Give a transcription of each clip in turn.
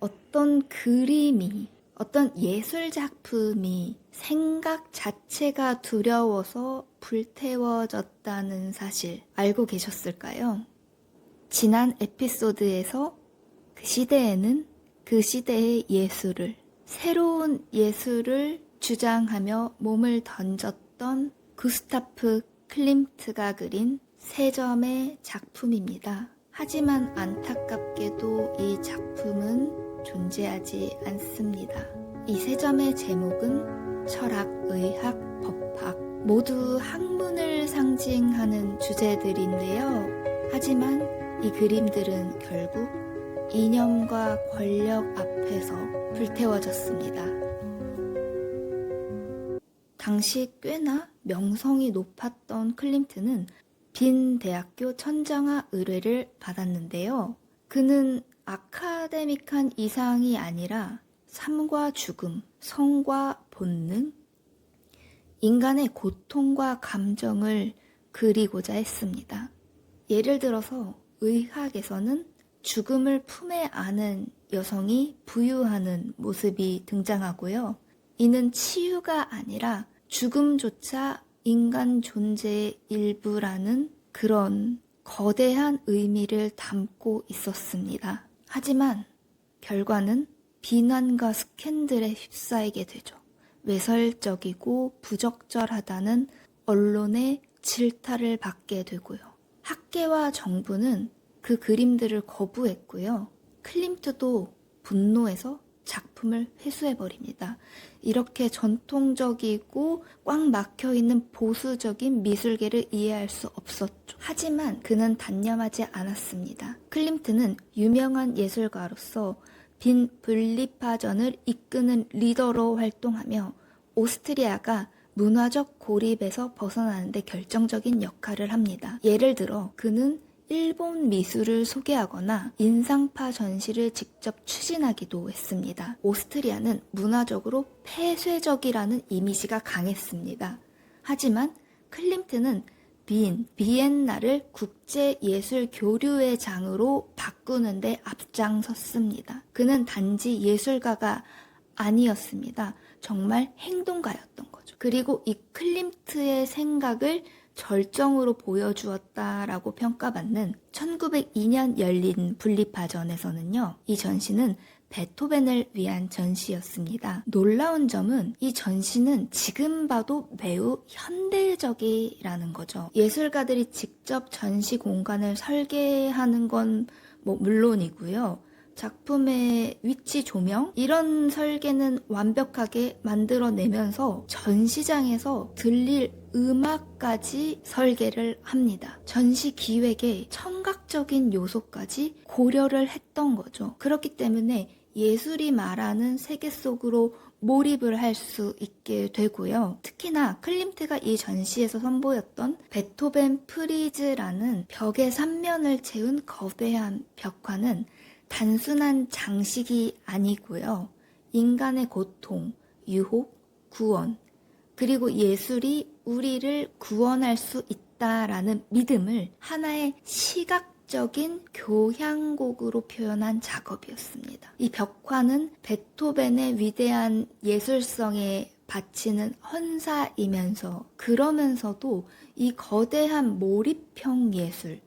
어떤 그림이, 어떤 예술 작품이 생각 자체가 두려워서 불태워졌다는 사실 알고 계셨을까요? 지난 에피소드에서 그 시대에는 그 시대의 예술을, 새로운 예술을 주장하며 몸을 던졌던 구스타프 클림트가 그린 세 점의 작품입니다. 하지만 안타깝게도 이 작품은 존재하지 않습니다. 이 세 점의 제목은 철학, 의학, 법학, 모두 학문을 상징하는 주제들인데요. 하지만 이 그림들은 결국 이념과 권력 앞에서 불태워졌습니다. 당시 꽤나 명성이 높았던 클림트는 빈 대학교 천정화 의뢰를 받았는데요. 그는 아카데믹한 이상이 아니라 삶과 죽음, 성과 본능, 인간의 고통과 감정을 그리고자 했습니다. 예를 들어서 의학에서는 죽음을 품에 안은 여성이 부유하는 모습이 등장하고요. 이는 치유가 아니라 죽음조차 인간 존재의 일부라는 그런 거대한 의미를 담고 있었습니다. 하지만 결과는 비난과 스캔들에 휩싸이게 되죠. 외설적이고 부적절하다는 언론의 질타를 받게 되고요. 학계와 정부는 그 그림들을 거부했고요. 클림트도 분노해서 작품을 회수해버립니다. 이렇게 전통적이고 꽉 막혀있는 보수적인 미술계를 이해할 수 없었죠. 하지만 그는 단념하지 않았습니다. 클림트는 유명한 예술가로서 빈 분립파전을 이끄는 리더로 활동하며 오스트리아가 문화적 고립에서 벗어나는 데 결정적인 역할을 합니다. 예를 들어 그는 일본 미술을 소개하거나 인상파 전시를 직접 추진하기도 했습니다. 오스트리아는 문화적으로 폐쇄적이라는 이미지가 강했습니다. 하지만 클림트는 비엔나를 국제예술 교류의 장으로 바꾸는 데 앞장섰습니다. 그는 단지 예술가가 아니었습니다. 정말 행동가였던 거죠. 그리고 이 클림트의 생각을 절정으로 보여주었다라고 평가받는 1902년 열린 분립파전에서는요. 이 전시는 베토벤을 위한 전시였습니다. 놀라운 점은 이 전시는 지금 봐도 매우 현대적이라는 거죠. 예술가들이 직접 전시 공간을 설계하는 건 물론이고요. 작품의 위치 조명 이런 설계는 완벽하게 만들어내면서 전시장에서 들릴 음악까지 설계를 합니다. 전시 기획에 청각적인 요소까지 고려를 했던 거죠. 그렇기 때문에 예술이 말하는 세계 속으로 몰입을 할 수 있게 되고요. 특히나 클림트가 이 전시에서 선보였던 베토벤 프리즈라는 벽의 3면을 채운 거대한 벽화는 단순한 장식이 아니고요. 인간의 고통, 유혹, 구원, 그리고 예술이 우리를 구원할 수 있다라는 믿음을 하나의 시각적인 교향곡으로 표현한 작업이었습니다. 이 벽화는 베토벤의 위대한 예술성에 바치는 헌사이면서 그러면서도 이 거대한 몰입형 예술,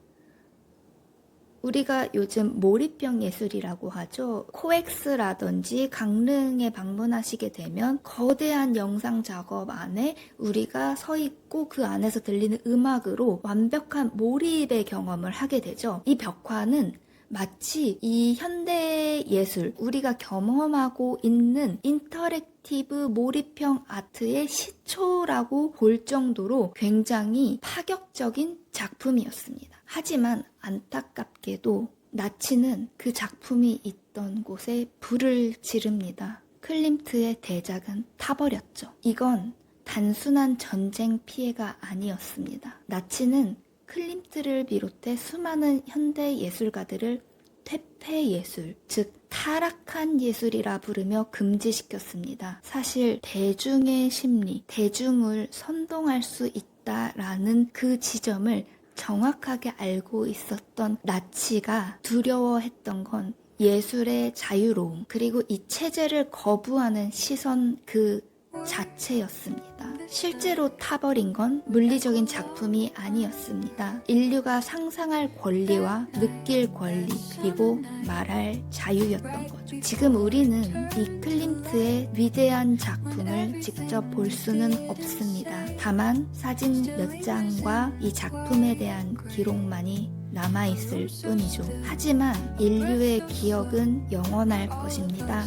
우리가 요즘 몰입형 예술이라고 하죠. 코엑스라든지 강릉에 방문하시게 되면 거대한 영상 작업 안에 우리가 서 있고 그 안에서 들리는 음악으로 완벽한 몰입의 경험을 하게 되죠. 이 벽화는 마치 이 현대 예술, 우리가 경험하고 있는 인터랙티브 몰입형 아트의 시초라고 볼 정도로 굉장히 파격적인 작품이었습니다. 하지만 안타깝게도 나치는 그 작품이 있던 곳에 불을 지릅니다. 클림트의 대작은 타버렸죠. 이건 단순한 전쟁 피해가 아니었습니다. 나치는 클림트를 비롯해 수많은 현대 예술가들을 퇴폐 예술, 즉 타락한 예술이라 부르며 금지시켰습니다. 사실 대중의 심리, 대중을 선동할 수 있다라는 그 지점을 정확하게 알고 있었던 나치가 두려워했던 건 예술의 자유로움, 그리고 이 체제를 거부하는 시선 그 자체였습니다. 실제로 타버린 건 물리적인 작품이 아니었습니다. 인류가 상상할 권리와 느낄 권리, 그리고 말할 자유였던 거죠. 지금 우리는 이 클림트의 위대한 작품을 직접 볼 수는 없습니다. 다만 사진 몇 장과 이 작품에 대한 기록만이 남아있을 뿐이죠. 하지만 인류의 기억은 영원할 것입니다.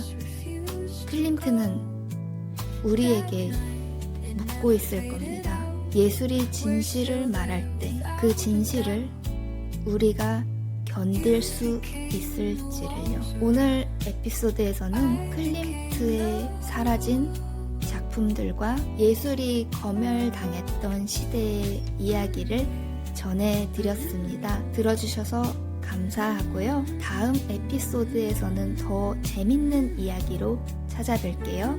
클림트는 우리에게 묻고 있을 겁니다. 예술이 진실을 말할 때 그 진실을 우리가 견딜 수 있을지를요. 오늘 에피소드에서는 클림트의 사라진 작품들과 예술이 검열당했던 시대의 이야기를 전해드렸습니다. 들어주셔서 감사하고요. 다음 에피소드에서는 더 재밌는 이야기로 찾아뵐게요.